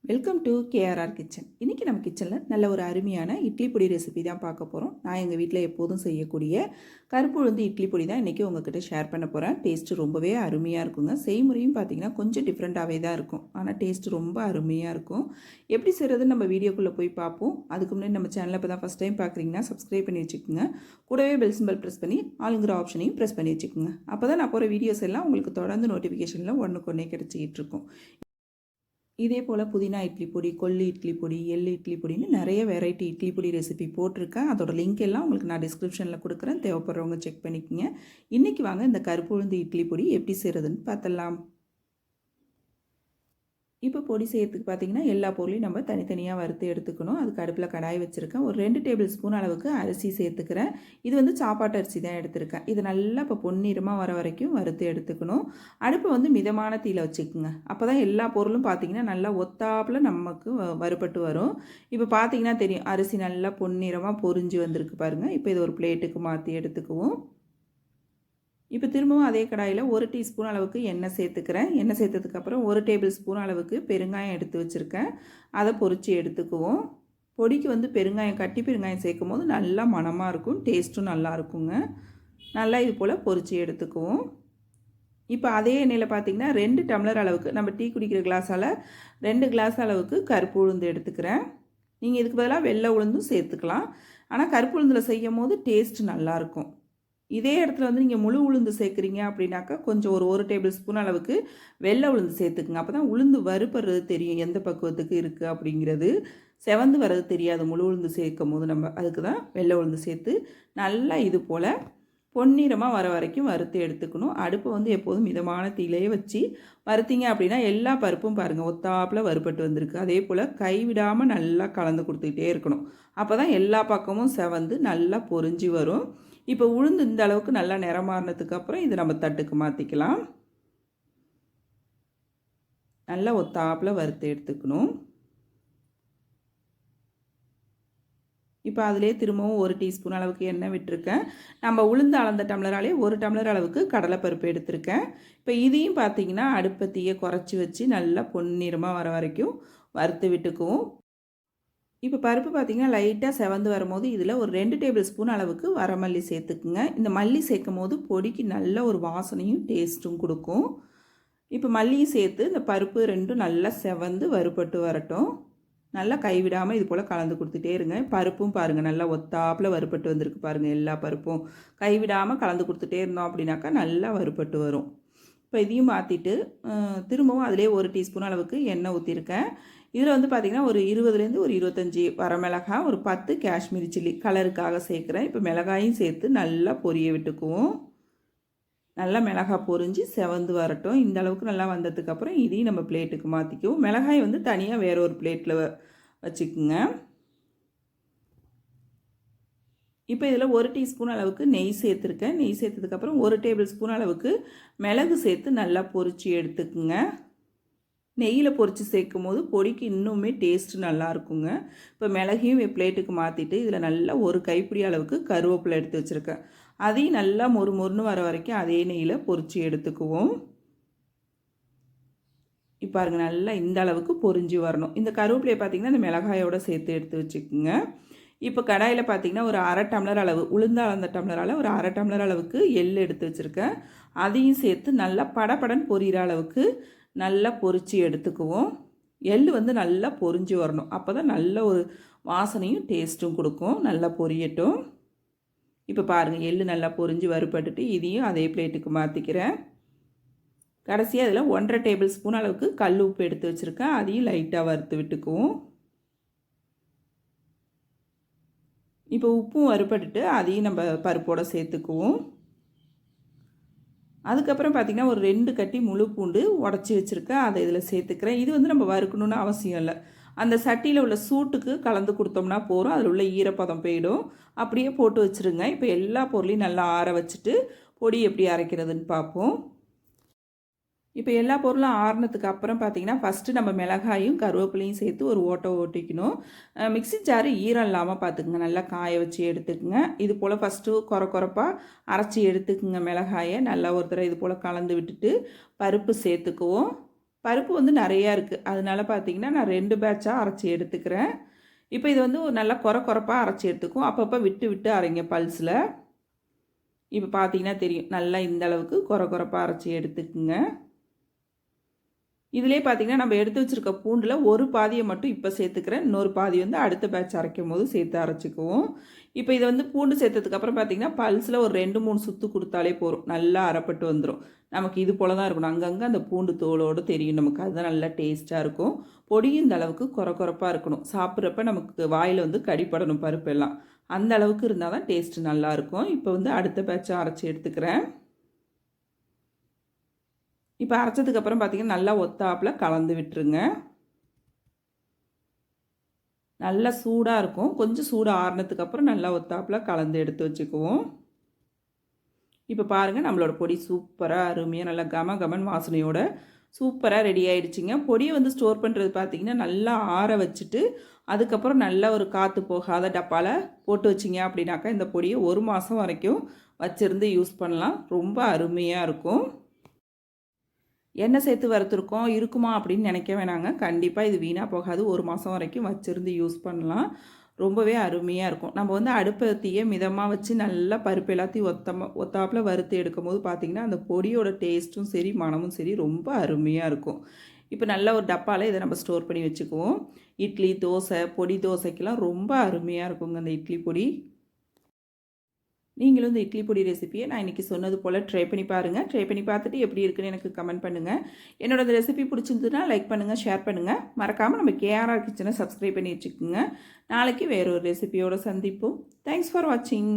Welcome to KRR kitchen. இன்றைக்கி நம்ம கிச்சனில் நல்ல ஒரு அருமையான இட்லி பொடி ரெசிபி தான் பார்க்க போகிறோம். நான் எங்கள் வீட்டில் எப்போதும் செய்யக்கூடிய கருப்பு உளுந்து இட்லி பொடி தான் இன்றைக்கி உங்ககிட்ட ஷேர் பண்ண போகிறேன். டேஸ்ட்டு ரொம்பவே அருமையாக இருக்குங்க. செய்முறையும் பார்த்திங்கன்னா கொஞ்சம் டிஃப்ரெண்ட்டாகவே தான் இருக்கும், ஆனால் டேஸ்ட்டு ரொம்ப அருமையாக இருக்கும். எப்படி செய்கிறதுன்னு நம்ம வீடியோக்குள்ளே போய் பார்ப்போம். அதுக்கு முன்னாடி நம்ம சேனலை இப்போ தான் ஃபஸ்ட் டைம் பார்க்குறீங்கன்னா சப்ஸ்கிரைப் பண்ணி வச்சுக்கோங்க. கூடவே பெல் சிம்பல் ப்ரெஸ் பண்ணி ஆளுங்கிற ஆப்ஷனையும் ப்ரெஸ் பண்ணி வச்சுக்கோங்க. அப்போ தான் நான் போகிற வீடியோஸ் எல்லாம் உங்களுக்கு தொடர்ந்து நோட்டிஃபிகேஷனில் ஒன்றுக்கு ஒன்றே கிடச்சிக்கிட்டு இருக்கும். இதே போல் புதினா இட்லி பொடி, கொள்ளு இட்லி பொடி, எள்ளு இட்லி பொடின்னு நிறைய வெரைட்டி இட்லி பொடி ரெசிபி போட்டிருக்கேன். அதோட லிங்க் எல்லாம் உங்களுக்கு நான் டிஸ்கிரிப்ஷனில் கொடுக்குறேன். தேவைப்படுறவங்க செக் பண்ணிக்கோங்க. இன்றைக்கி வாங்க இந்த கருப்பு உளுந்து இட்லி பொடி எப்படி செய்கிறதுன்னு பார்த்துடலாம். இப்போ பொடி செய்யறதுக்கு பார்த்திங்கன்னா எல்லா பொருளையும் நம்ம தனித்தனியாக வறுத்து எடுத்துக்கணும். அதுக்கு அடுப்பில் கடாய் வச்சுருக்கேன். ஒரு 2 டேபிள் ஸ்பூன் அளவுக்கு அரிசி சேர்த்துக்கிறேன். இது வந்து சாப்பாட்டு அரிசி தான் எடுத்திருக்கேன். இது நல்லா இப்போ பொன்னிறமாக வர வரைக்கும் வறுத்து எடுத்துக்கணும். அடுப்பை வந்து மிதமான தீயில் வச்சுக்கோங்க. அப்போ தான் எல்லா பொருளும் பார்த்திங்கன்னா நல்லா ஒத்தாப்பில் நமக்கு வறுபட்டு வரும். இப்போ பார்த்திங்கன்னா தெரியும், அரிசி நல்லா பொன்னிறமாக பொரிஞ்சு வந்திருக்கு பாருங்கள். இப்போ இது ஒரு பிளேட்டுக்கு மாற்றி எடுத்துக்குவோம். இப்போ திரும்பவும் அதே கடாயில் 1 டீஸ்பூன் அளவுக்கு எண்ணெய் சேர்த்துக்கிறேன். எண்ணெய் சேர்த்ததுக்கப்புறம் 1 டேபிள் ஸ்பூன் அளவுக்கு பெருங்காயம் எடுத்து வச்சுருக்கேன். அதை பொரித்து எடுத்துக்குவோம். பொடிக்கு வந்து பெருங்காயம், கட்டி பெருங்காயம் சேர்க்கும் போது நல்லா மணமாக இருக்கும், டேஸ்ட்டும் நல்லா இருக்குங்க. நல்லா இது போல் பொரித்து எடுத்துக்குவோம். இப்போ அதே எண்ணெயில் பார்த்திங்கன்னா 2 டம்ளர் அளவுக்கு, நம்ம டீ குடிக்கிற கிளாஸால் 2 கிளாஸ் அளவுக்கு கருப்பு உளுந்து எடுத்துக்கிறேன். நீங்கள் இதுக்கு பதிலாக வெள்ளை உளுந்தும் சேர்த்துக்கலாம். ஆனால் கருப்பு உளுந்தில் செய்யும் போது டேஸ்ட் நல்லாயிருக்கும். இதே இடத்துல வந்து நீங்கள் முழு உளுந்து சேர்க்குறீங்க அப்படின்னாக்கா கொஞ்சம் ஒரு டேபிள் ஸ்பூன் அளவுக்கு வெள்ளை உளுந்து சேர்த்துக்குங்க. அப்போ தான் உளுந்து வறுப்படுறது தெரியும், எந்த பக்குவத்துக்கு இருக்குது அப்படிங்கிறது. செவந்து வர்றது தெரியாது முழு உளுந்து சேர்க்கும் போது. நம்ம அதுக்கு தான் வெள்ளை உளுந்து சேர்த்து நல்லா இது போல் பொன்னிறமாக வர வரைக்கும் வறுத்து எடுத்துக்கணும். அடுப்பை வந்து எப்போதும் மிதமான தீயிலேயே வச்சு வறுத்தீங்க அப்படின்னா எல்லா பருப்பும் பாருங்கள் ஒத்தாப்பில் வறுபட்டு வந்திருக்கு. அதே போல் கைவிடாமல் நல்லா கலந்து கொடுத்துக்கிட்டே இருக்கணும். அப்போ தான் எல்லா பக்கமும் செவந்து நல்லா பொரிஞ்சு வரும். இப்போ உளுந்து இந்த அளவுக்கு நல்லா நிறமாறினதுக்கு அப்புறம் இதை நம்ம தட்டுக்கு மாற்றிக்கலாம். நல்லா ஒத்தாப்பில் வறுத்து எடுத்துக்கணும். இப்போ அதிலே திரும்பவும் 1 டீஸ்பூன் அளவுக்கு எண்ணெய் விட்டுருக்கேன். நம்ம உளுந்து அளந்த டம்ளராலே 1 டம்ளர் அளவுக்கு கடலைப்பருப்பு எடுத்திருக்கேன். இப்போ இதையும் பார்த்திங்கன்னா அடுப்பை தீயை குறைச்சி வச்சு நல்லா பொன்னிறமாக வர வரைக்கும் வறுத்து விட்டுக்குவோம். இப்போ பருப்பு பார்த்திங்கன்னா லைட்டாக செவந்து வரும்போது இதில் ஒரு 2 டேபிள் ஸ்பூன் அளவுக்கு வரமல்லி சேர்த்துக்குங்க. இந்த மல்லி சேர்க்கும் போது பொடிக்கு நல்ல ஒரு வாசனையும் டேஸ்ட்டும் கொடுக்கும். இப்போ மல்லியும் சேர்த்து இந்த பருப்பு ரெண்டும் நல்லா செவந்து வறுபட்டு வரட்டும். நல்லா கைவிடாமல் இது போல் கலந்து கொடுத்துட்டே இருங்க. பருப்பும் பாருங்கள் நல்லா ஒத்தாப்பில் வறுபட்டு வந்திருக்கு பாருங்கள். எல்லா பருப்பும் கைவிடாமல் கலந்து கொடுத்துட்டே இருந்தோம் அப்படின்னாக்கா நல்லா வறுபட்டு வரும். இப்போ இதையும் மாற்றிட்டு திரும்பவும் அதிலே 1 டீஸ்பூன் அளவுக்கு எண்ணெய் ஊற்றிருக்கேன். இதில் வந்து பார்த்திங்கன்னா ஒரு 20லேருந்து ஒரு 25 வரமிளகாய், ஒரு 10 காஷ்மீரி சில்லி கலருக்காக சேர்க்குறேன். இப்போ மிளகாயும் சேர்த்து நல்லா பொரிய விட்டுக்குவோம். நல்லா மிளகாய் பொரிஞ்சு செவந்து வரட்டும். இந்த அளவுக்கு நல்லா வந்ததுக்கப்புறம் இதையும் நம்ம பிளேட்டுக்கு மாற்றிக்குவோம். மிளகாய் வந்து தனியாக வேற ஒரு பிளேட்டில் வச்சுக்குங்க. இப்போ இதில் 1 டீஸ்பூன் அளவுக்கு நெய் சேர்த்துருக்கேன். நெய் சேர்த்ததுக்கப்புறம் 1 டேபிள் ஸ்பூன் அளவுக்கு மிளகு சேர்த்து நல்லா பொரித்து எடுத்துக்குங்க. நெய்யில் பொரித்து சேர்க்கும் போது பொடிக்கு இன்னுமே டேஸ்ட்டு நல்லா இருக்குங்க. இப்போ மிளகையும் பிளேட்டுக்கு மாற்றிட்டு இதில் நல்லா ஒரு கைப்பிடி அளவுக்கு கருவேப்பிலை எடுத்து வச்சுருக்கேன். அதையும் நல்லா மொறுன்னு வர வரைக்கும் அதே நெய்யில் பொரித்து எடுத்துக்குவோம். இப்போ பாருங்க நல்லா இந்த அளவுக்கு பொரிஞ்சு வரணும். இந்த கருவேப்பிலையை பார்த்திங்கன்னா இந்த மிளகாயோடு சேர்த்து எடுத்து வச்சுக்கோங்க. இப்போ கடாயில் பார்த்திங்கன்னா ஒரு 1/2 டம்ளர் அளவு உளுந்து அளந்த டம்ளரால் ஒரு 1/2 டம்ளர் அளவுக்கு எள் எடுத்து வச்சுருக்கேன். அதையும் சேர்த்து நல்லா படபடன்னு பொரியிற அளவுக்கு நல்லா பொரித்து எடுத்துக்குவோம். எள் வந்து நல்லா பொரிஞ்சு வரணும். அப்போ தான் நல்ல ஒரு வாசனையும் டேஸ்ட்டும் கொடுக்கும். நல்லா பொரியட்டும். இப்போ பாருங்கள் எள் நல்லா பொரிஞ்சு வறுபட்டுட்டு இதையும் அதே பிளேட்டுக்கு மாற்றிக்கிறேன். கடைசியாக அதில் 1/2 டேபிள் ஸ்பூன் அளவுக்கு கல் உப்பு எடுத்து வச்சுருக்கேன். அதையும் லைட்டாக வறுத்து விட்டுக்குவோம். இப்போ உப்பும் வறுபட்டுட்டு அதையும் நம்ம பருப்போடு சேர்த்துக்குவோம். அதுக்கப்புறம் பார்த்திங்கன்னா ஒரு 2 கட்டி முழு பூண்டு உடச்சி வச்சுருக்கேன். அதை இதில் சேர்த்துக்கிறேன். இது வந்து நம்ம வறுக்கணுன்னு அவசியம் இல்லை. அந்த சட்டியில் உள்ள சூட்டுக்கு கலந்து கொடுத்தோம்னா போதும். அதில் உள்ள ஈரப்பதம் போயிடும். அப்படியே போட்டு வச்சுருங்க. இப்போ எல்லா பொருளையும் நல்லா ஆற வச்சுட்டு பொடி எப்படி அரைக்கிறதுன்னு பார்ப்போம். இப்போ எல்லா பொருளும் ஆறுனதுக்கு அப்புறம் பார்த்திங்கன்னா ஃபஸ்ட்டு நம்ம மிளகாயும் கருவேப்பிலையும் சேர்த்து ஒரு ஓட்டை ஓட்டிக்கணும். மிக்ஸி ஜாரு ஈரம் இல்லாமல் பார்த்துக்குங்க, நல்லா காய வச்சு எடுத்துக்குங்க. இது போல் ஃபஸ்ட்டு கொரப்பாக அரைச்சி எடுத்துக்குங்க. மிளகாயை நல்லா ஒரு தடவை இது போல் கலந்து விட்டுட்டு பருப்பு சேர்த்துக்குவோம். பருப்பு வந்து நிறையா இருக்குது, அதனால பார்த்தீங்கன்னா நான் 2 பேட்சாக அரைச்சி எடுத்துக்கிறேன். இப்போ இது வந்து ஒரு நல்லா கொரப்பாக அரைச்சி எடுத்துக்கும். அப்பப்போ விட்டு விட்டு அரைங்க பல்ஸில். இப்போ பார்த்தீங்கன்னா தெரியும், நல்லா இந்த அளவுக்கு கொரப்பாக அரைச்சி எடுத்துக்குங்க. இதிலே பார்த்தீங்கன்னா நம்ம எடுத்து வச்சுருக்க பூண்டில் ஒரு பாதியை மட்டும் இப்போ சேர்த்துக்கிறேன். இன்னொரு பாதி வந்து அடுத்த பேட்ச் அரைக்கும் போது சேர்த்து அரைச்சிக்குவோம். இப்போ இதை வந்து பூண்டு சேர்த்ததுக்கப்புறம் பார்த்தீங்கன்னா பல்ஸில் ஒரு 2-3 சுற்று கொடுத்தாலே போதும், நல்லா அரைப்பட்டு வந்துடும். நமக்கு இது போல தான் இருக்கணும். அங்கங்கே அந்த பூண்டு தோலோடு தெரியும் நமக்கு, அதுதான் நல்லா டேஸ்ட்டாக இருக்கும். பொடியும் இந்த அளவுக்கு கொரப்பாக இருக்கணும். சாப்பிட்றப்ப நமக்கு வாயில் வந்து கடிப்படணும் பருப்பெல்லாம். அந்த அளவுக்கு இருந்தால் தான் டேஸ்ட்டு நல்லாயிருக்கும். இப்போ வந்து அடுத்த பேட்சை அரைச்சி எடுத்துக்கிறேன். இப்போ அரைச்சதுக்கப்புறம் பார்த்தீங்கன்னா நல்லா ஒத்தாப்பில் கலந்து விட்டுருங்க. நல்லா சூடாக இருக்கும். கொஞ்சம் சூடு ஆறுனதுக்கப்புறம் நல்லா ஒத்தாப்பில் கலந்து எடுத்து வச்சுக்குவோம். இப்போ பாருங்கள், நம்மளோட பொடி சூப்பராக அருமையாக நல்லா கமகமன் வாசனையோட சூப்பராக ரெடி ஆகிடுச்சிங்க. பொடியை வந்து ஸ்டோர் பண்ணுறது பார்த்திங்கன்னா நல்லா ஆற வச்சுட்டு அதுக்கப்புறம் நல்லா ஒரு காற்று போகாத டப்பாவில் போட்டு வச்சிங்க அப்படின்னாக்கா இந்த பொடியை 1 மாதம் வரைக்கும் வச்சுருந்து யூஸ் பண்ணலாம். ரொம்ப அருமையாக இருக்கும். எண்ணெய் சேர்த்து வறுத்துருக்கோம் இருக்குமா அப்படின்னு நினைக்க வேணாங்க. கண்டிப்பாக இது வீணாக போகாது. 1 மாதம் வரைக்கும் வச்சுருந்து யூஸ் பண்ணலாம். ரொம்பவே அருமையாக இருக்கும். நம்ம வந்து அடுப்பை தீயை மிதமாக வச்சு நல்லா பருப்பு எல்லாத்தையும் ஒத்தாப்பில் வறுத்து எடுக்கும் போது பார்த்திங்கன்னா அந்த பொடியோட டேஸ்ட்டும் சரி மணமும் சரி ரொம்ப அருமையாக இருக்கும். இப்போ நல்ல ஒரு டப்பாவில் இதை நம்ம ஸ்டோர் பண்ணி வச்சுக்குவோம். இட்லி, தோசை, பொடி தோசைக்கெல்லாம் ரொம்ப அருமையாக இருக்குங்க அந்த இட்லி பொடி. நீங்களும் இந்த இட்லி பொடி ரெசிபியை நான் இன்றைக்கி சொன்னது போல் ட்ரை பண்ணி பாருங்கள். ட்ரை பண்ணி பார்த்துட்டு எப்படி இருக்குன்னு எனக்கு கமெண்ட் பண்ணுங்கள். என்னோட இந்த ரெசிபி பிடிச்சிருந்ததுன்னா லைக் பண்ணுங்கள், ஷேர் பண்ணுங்கள். மறக்காமல் நம்ம கேஆர்ஆர் கிச்சனை சப்ஸ்கிரைப் பண்ணி வச்சுக்கோங்க. நாளைக்கு வேறு ஒரு ரெசிபியோடு சந்திப்போம். தேங்க்ஸ் ஃபார் வாட்சிங்.